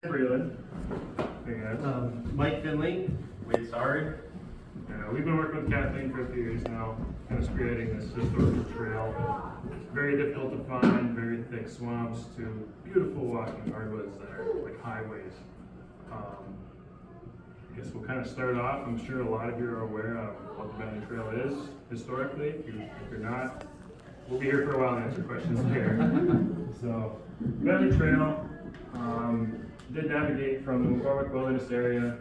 Vrieland. Hey guys. Mike Finlay Wade Saari. We've been working with Kathleen for a few years now, kind of spearheading this historical trail. Very difficult to find, very thick swamps to beautiful walking hardwoods that are like highways. I guess we'll kind of start off. I'm sure a lot of you are aware of what the Bentley Trail is historically. If you're not, we'll be here for a while to answer questions there. So, Bentley Trail. Did navigate from the McCormick Wilderness area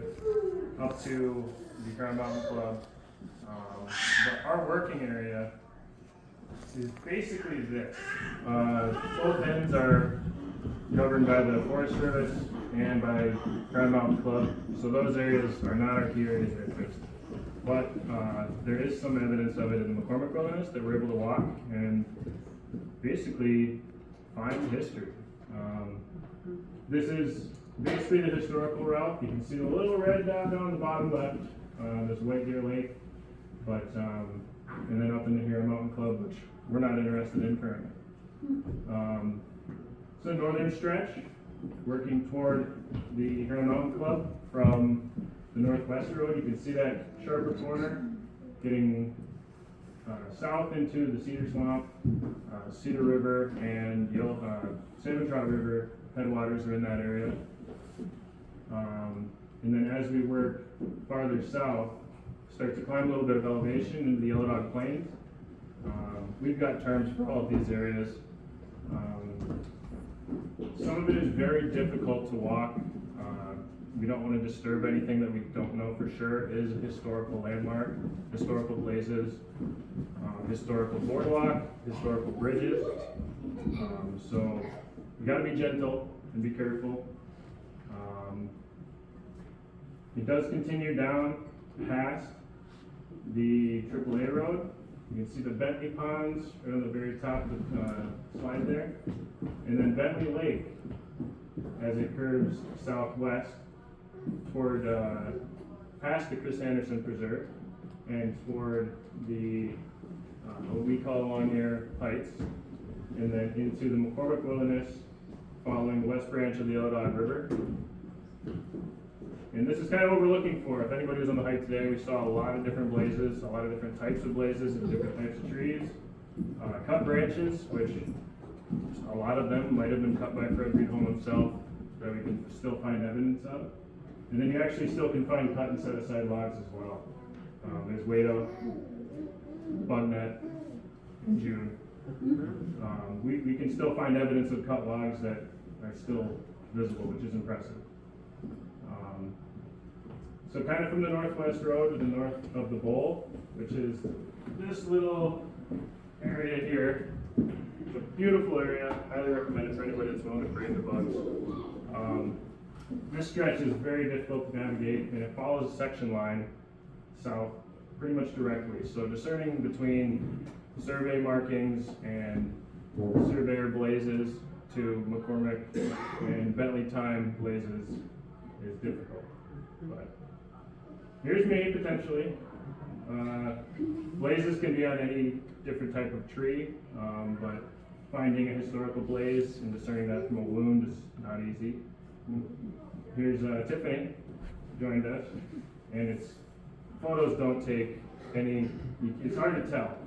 up to the Crown Mountain Club. But our working area is basically this. Both ends are governed by the Forest Service and by Crown Mountain Club, so those areas are not our key areas of interest. But there is some evidence of it in the McCormick Wilderness that we're able to walk and basically find history. This is basically the historical route. You can see the little red dot down the bottom left. There's White Deer Lake, but and then up into here, Mountain Club, which we're not interested in currently. It's a northern stretch, working toward the Huron Mountain Club from the northwest road. You can see that sharper corner, getting south into the Cedar Swamp, Cedar River, and Salmon Trout River headwaters are in that area. And then as we work farther south, start to climb a little bit of elevation into the Yellow Dog Plains. We've got terms for all of these areas. Some of it is very difficult to walk. We don't want to disturb anything that we don't know for sure is a historical landmark, historical places, historical boardwalk, historical bridges. So we got to be gentle and be careful. It does continue down past the AAA road. You can see the Bentley ponds right on the very top of the slide there. And then Bentley Lake as it curves southwest toward past the Chris Anderson Preserve and toward the what we call Longyear Heights, and then into the McCormick Wilderness following the west branch of the Yellow Dog River. And this is kind of what we're looking for. If anybody was on the hike today, we saw a lot of different blazes, a lot of different types of blazes and different types of trees. Cut branches, which a lot of them might have been cut by Fred Greenholm himself, that we can still find evidence of. And then you actually still can find cut and set aside logs as well. There's Wade Oak, Bugnet, and June. We can still find evidence of cut logs that are still visible, which is impressive. So kind of from the northwest road to the north of the bowl, which is this little area here. It's a beautiful area. Highly recommend it for anybody that's willing to brave the bugs. This stretch is very difficult to navigate, and it follows a section line south pretty much directly. So discerning between survey markings and surveyor blazes to McCormick and Bentley time blazes is difficult. But here's me potentially. Blazes can be on any different type of tree, but finding a historical blaze and discerning that from a wound is not easy. Here's Tiffany joined us, and photos don't take any. It's hard to tell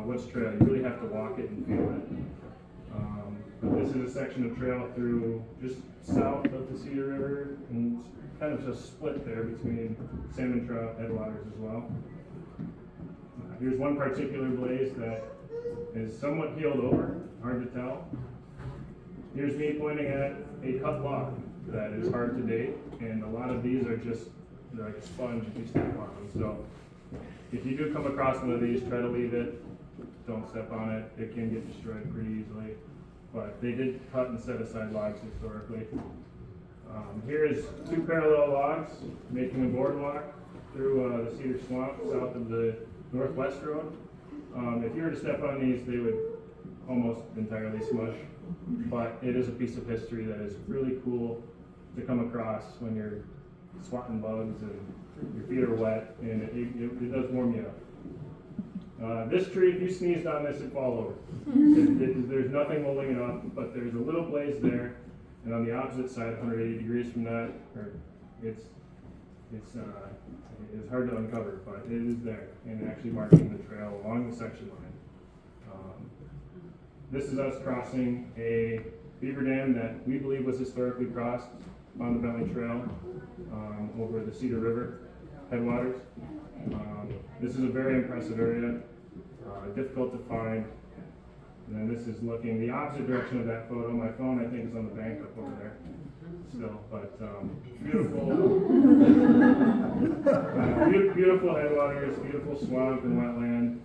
what's trail. You really have to walk it and feel it. But this is a section of trail through just south of the Cedar River, and kind of just split there between Salmon Trout headwaters as well. Here's one particular blaze that is somewhat healed over, hard to tell. Here's me pointing at a cut log that is hard to date, and a lot of these are just like a sponge if you step on them. So if you do come across one of these, try to leave it. Don't step on it. It can get destroyed pretty easily. But they did cut and set aside logs historically. Here's two parallel logs making a boardwalk through the Cedar Swamp south of the northwest road. If you were to step on these, they would almost entirely smush. But it is a piece of history that is really cool to come across when you're swatting bugs and your feet are wet, and it does warm you up. This tree, if you sneezed on this, it'd fall over. There's nothing holding it up, but there's a little blaze there, And on the opposite side, 180 degrees from that, it's hard to uncover, but it is there, and actually marking the trail along the section line. This is us crossing a beaver dam that we believe was historically crossed on the Bentley Trail over the Cedar River headwaters. This is a very impressive area, difficult to find. And then this is looking the opposite direction of that photo. My phone, I think, is on the bank up over there still, but beautiful, beautiful headwaters, beautiful swamp and wetland.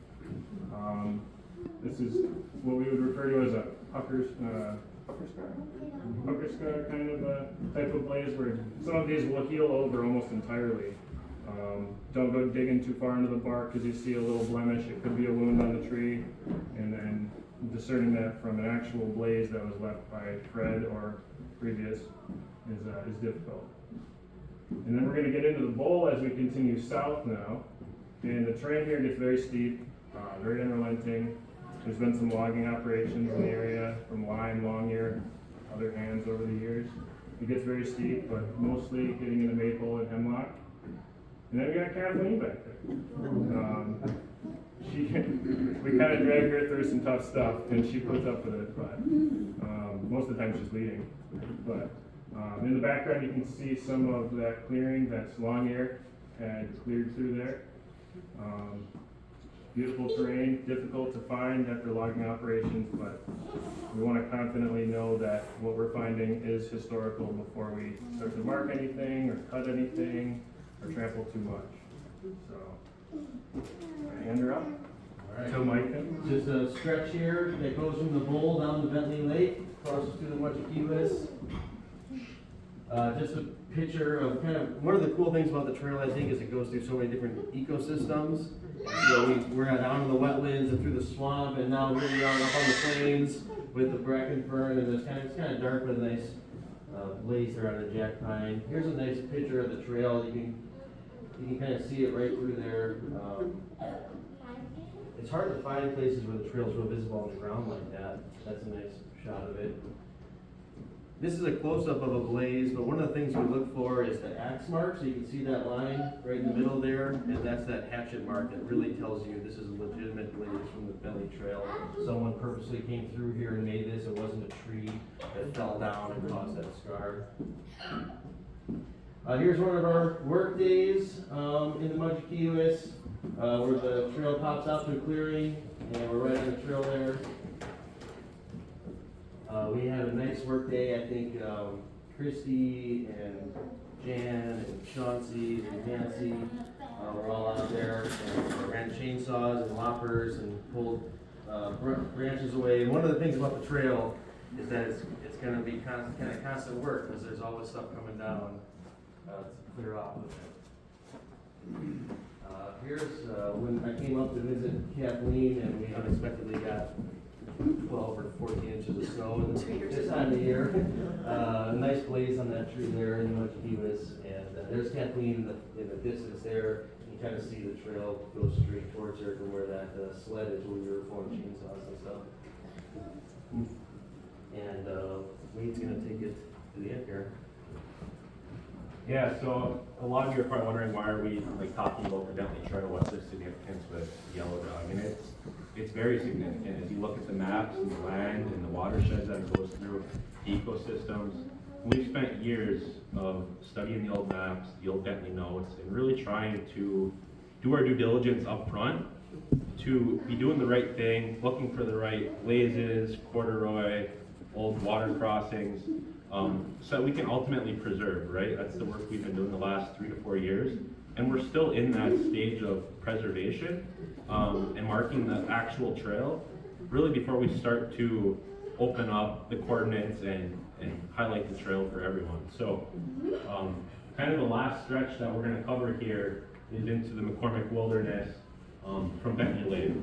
This is what we would refer to as a pucker scar kind of a type of blaze, where some of these will heal over almost entirely. Don't go digging too far into the bark because you see a little blemish. It could be a wound on the tree, and then discerning that from an actual blaze that was left by Fred or previous is difficult. And then we're going to get into the bowl as we continue south now, and the terrain here gets very steep, very unrelenting. There's been some logging operations in the area from lime, long ear, other hands over the years. It gets very steep, but mostly getting into maple and hemlock. And then we got Kathleen back there. We kind of drag her through some tough stuff, and she puts up with it, but most of the time she's leading. But in the background, you can see some of that clearing that's long ear had cleared through there. Beautiful terrain, difficult to find after logging operations, but we want to confidently know that what we're finding is historical before we start to mark anything or cut anything or trample too much. So, hand her up. Alright. So Mike. Just a stretch here that goes from the bowl down to Bentley Lake, crosses through the Muchakiwas. Just a picture of kind of, one of the cool things about the trail, I think, is it goes through so many different ecosystems. So we're down in the wetlands and through the swamp, and now really out up on the plains with the bracken fern, and it's kind of dark with a nice blaze there on the jack pine. Here's a nice picture of the trail. You can kind of see it right through there. It's hard to find places where the trail's real visible on the ground like that. That's a nice shot of it. This is a close-up of a blaze, but one of the things we look for is the axe mark. So you can see that line right in the middle there, and that's that hatchet mark that really tells you this is a legitimate blaze from the Bentley Trail. Someone purposely came through here and made this. It wasn't a tree that fell down and caused that scar. Here's one of our work days in the Muchakiwas, where the trail pops out to a clearing, and we're right on the trail there. We had a nice work day. I think Christy and Jan and Chauncey and Nancy were all out there and ran chainsaws and loppers and pulled branches away. And one of the things about the trail is that it's going to be kind of constant work, because there's always stuff coming down to clear off of it. Here's when I came up to visit Kathleen, and we unexpectedly got 12 or 14 inches of snow this time of year. Nice blaze on that tree there in the Muchakiwas, and there's Kathleen in the distance there. You kind of see the trail go straight towards her from where that sled is, where we were pulling chainsaws and stuff. And Wade's going to take it to the end here. Yeah, so a lot of you are probably wondering, why are we talking about the Bentley Trail? What's the significance with Yellow Dog? And it's very significant. As you look at the maps and the land and the watersheds that it goes through, the ecosystems. We've spent years of studying the old maps, the old Bentley notes, and really trying to do our due diligence up front to be doing the right thing, looking for the right blazes, corduroy, old water crossings, so that we can ultimately preserve, right? That's the work we've been doing the last 3 to 4 years. And we're still in that stage of preservation and marking the actual trail, really before we start to open up the coordinates and highlight the trail for everyone. So kind of the last stretch that we're going to cover here is into the McCormick Wilderness from Bentley Lake.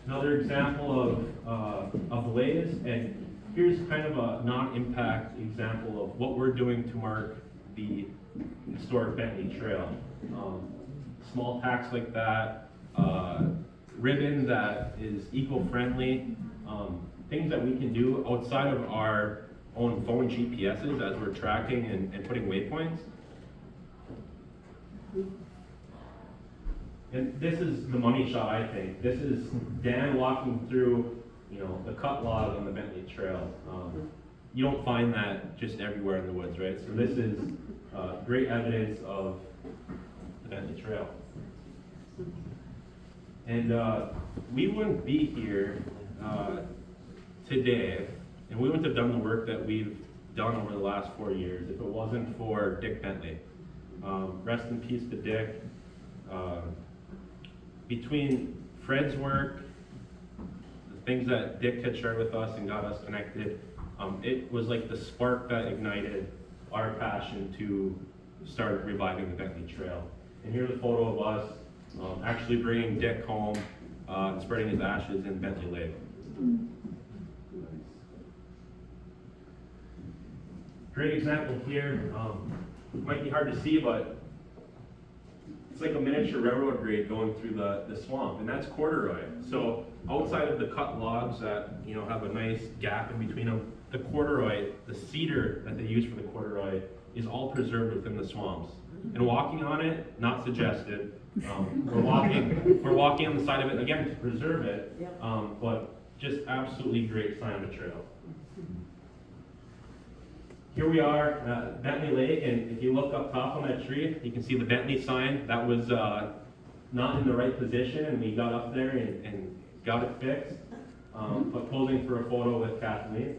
Another example of a blaze, and here's kind of a non-impact example of what we're doing to mark the historic Bentley Trail. Small packs like that, ribbon that is eco-friendly, things that we can do outside of our own phone GPSs as we're tracking and putting waypoints. And this is the money shot, I think. This is Dan walking through, you know, the cut log on the Bentley Trail. You don't find that just everywhere in the woods, right? So this is great evidence of the Bentley Trail. And we wouldn't be here today, and we wouldn't have done the work that we've done over the last 4 years if it wasn't for Dick Bentley. Rest in peace to Dick. Between Fred's work, the things that Dick had shared with us and got us connected, it was like the spark that ignited our passion to start reviving the Bentley Trail. And here's a photo of us actually bringing Dick home and spreading his ashes in Bentley Lake. Great example here. It might be hard to see, but it's like a miniature railroad grade going through the swamp, and that's corduroy. So outside of the cut logs that, you know, have a nice gap in between them, the corduroy, the cedar that they use for the corduroy, is all preserved within the swamps. And walking on it, not suggested. We're walking on the side of it again to preserve it, but just absolutely great sign of the trail. Here we are at Bentley Lake, and if you look up top on that tree, you can see the Bentley sign. That was not in the right position, and we got up there and got it fixed. But posing for a photo with Kathleen.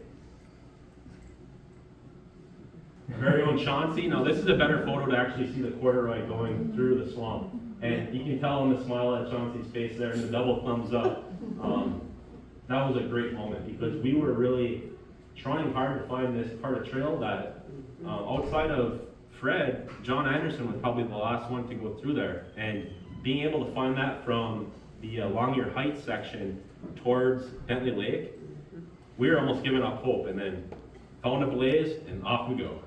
Very own Chauncey. Now this is a better photo to actually see the corduroy going through the swamp. And you can tell in the smile at Chauncey's face there and the double thumbs up. That was a great moment because we were really trying hard to find this part of trail that outside of Fred, John Anderson was probably the last one to go through there. And being able to find that from the Longyear Heights section towards Bentley Lake, we were almost giving up hope, and then found a blaze and off we go.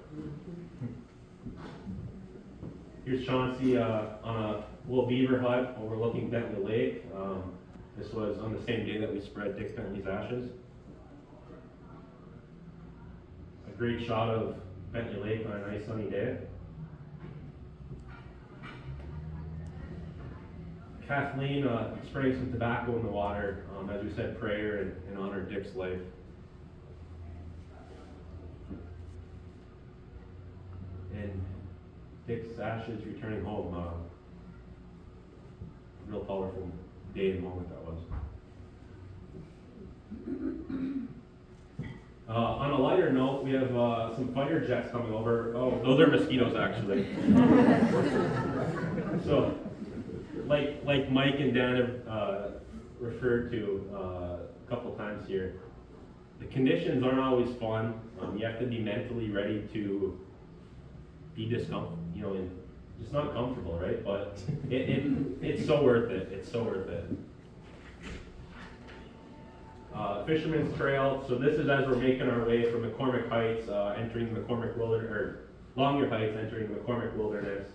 Here's Chauncey on a little beaver hut overlooking Bentley Lake. This was on the same day that we spread Dick Bentley's ashes. A great shot of Bentley Lake on a nice sunny day. Kathleen spraying some tobacco in the water, as we said prayer in honor of Dick's life. And Dick's ashes returning home. Real powerful day and moment that was. On a lighter note, we have some fighter jets coming over. Oh, those are mosquitoes actually. So, like Mike and Dan have referred to a couple times here, the conditions aren't always fun. You have to be mentally ready to be discomfort, you know, and it's not comfortable, right? But it's so worth it. It's so worth it. Fisherman's Trail. So this is as we're making our way from McCormick Heights, entering the McCormick Wilderness, or Longyear Heights, entering the McCormick Wilderness.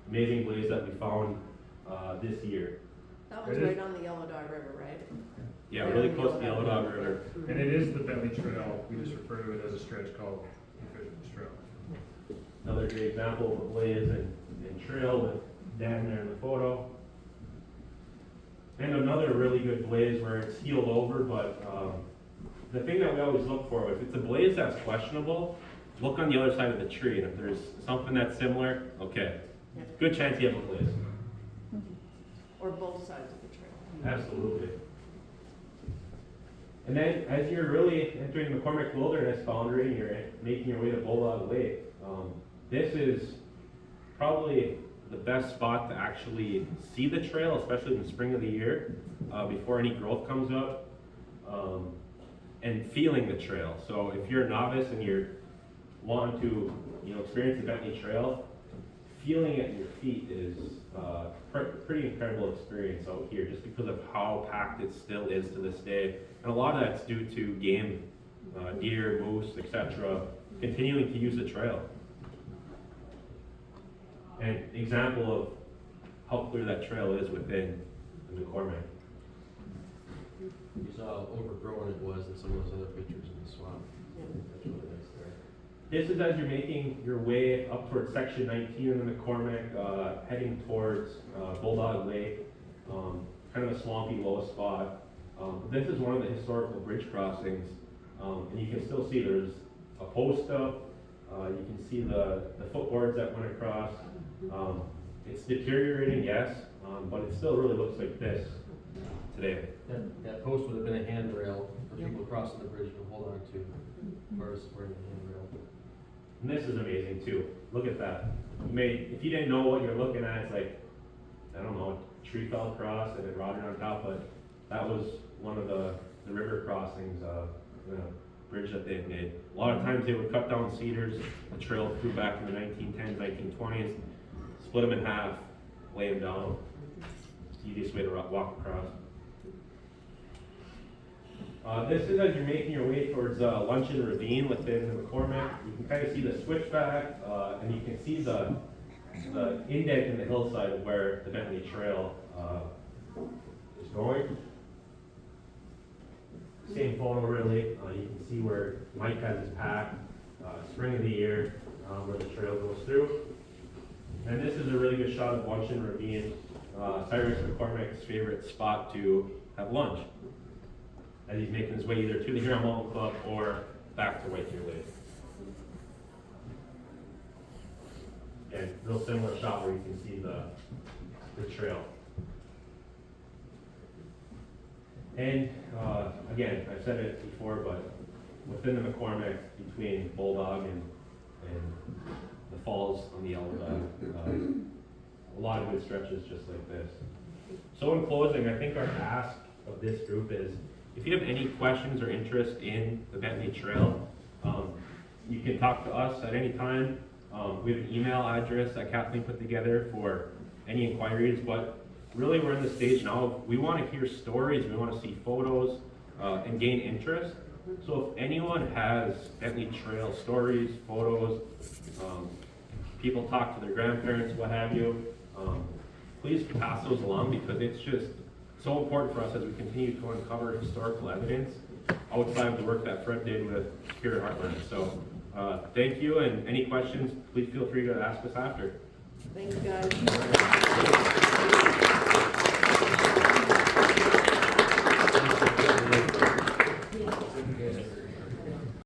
Amazing blaze that we found this year. That one's right on the Yellow Dog River, right? Yeah, really close to the Yellow Dog River. And it is the Bentley Trail. We just refer to it as a stretch called the Fisherman's Trail. Another great example of a blaze and trail with Dan there in the photo. And another really good blaze where it's healed over, but the thing that we always look for, if it's a blaze that's questionable, look on the other side of the tree, and if there's something that's similar, okay, good chance you have a blaze. Or both sides of the trail. Absolutely. And then as you're really entering the McCormick Wilderness boundary and you're making your way to Bulldog Lake, this is probably the best spot to actually see the trail, especially in the spring of the year, before any growth comes up, and feeling the trail. So if you're a novice and you're wanting to, you know, experience the Bentley Trail, feeling it in your feet is pretty incredible experience out here, just because of how packed it still is to this day. And a lot of that's due to game, deer, moose, etc., continuing to use the trail. An example of how clear that trail is within the McCormick. You saw how overgrown it was in some of those other pictures in the swamp. That's really nice there. This is as you're making your way up towards section 19 in the McCormick, heading towards Bulldog Lake, kind of a swampy low spot. This is one of the historical bridge crossings, and you can still see there's a post up. You can see the footboards that went across. It's deteriorating, yes, but it still really looks like this today. That post would have been a handrail for people crossing the bridge to hold on to, as far as supporting the handrail. And this is amazing too. Look at that. If you didn't know what you're looking at, it's like, I don't know, a tree fell across and it rotted on top, but that was one of the river crossings, the bridge that they've made. A lot of times they would cut down cedars, the trail through back in the 1910s, 1920s, split them in half, lay them down. It's the easiest way to walk across. This is as you're making your way towards Luncheon Ravine within the McCormick. You can kind of see the switchback, and you can see the indent in the hillside of where the Bentley Trail is going. Same photo really. You can see where Mike has his pack, spring of the year, where the trail goes through. And this is a really good shot of Luncheon Ravine, Cyrus McCormick's favorite spot to have lunch, as he's making his way either to the Huron Mountain Club or back to Whitedeer Lake. Again, real similar shot where you can see the trail. And again, I've said it before, but within the McCormick, between Bulldog and the falls on the Yellow Dog, a lot of good stretches just like this. So in closing, I think our ask of this group is, if you have any questions or interest in the Bentley Trail, you can talk to us at any time. We have an email address that Kathleen put together for any inquiries, but really we're in the stage now, we want to hear stories, we want to see photos, and gain interest. So if anyone has Bentley Trail stories, photos, people talk to their grandparents, what have you, please pass those along, because it's just so important for us as we continue to uncover historical evidence outside of the work that Fred did with Spirit Heartland. So thank you, and any questions, please feel free to ask us after. Thank you, guys. Thank you guys for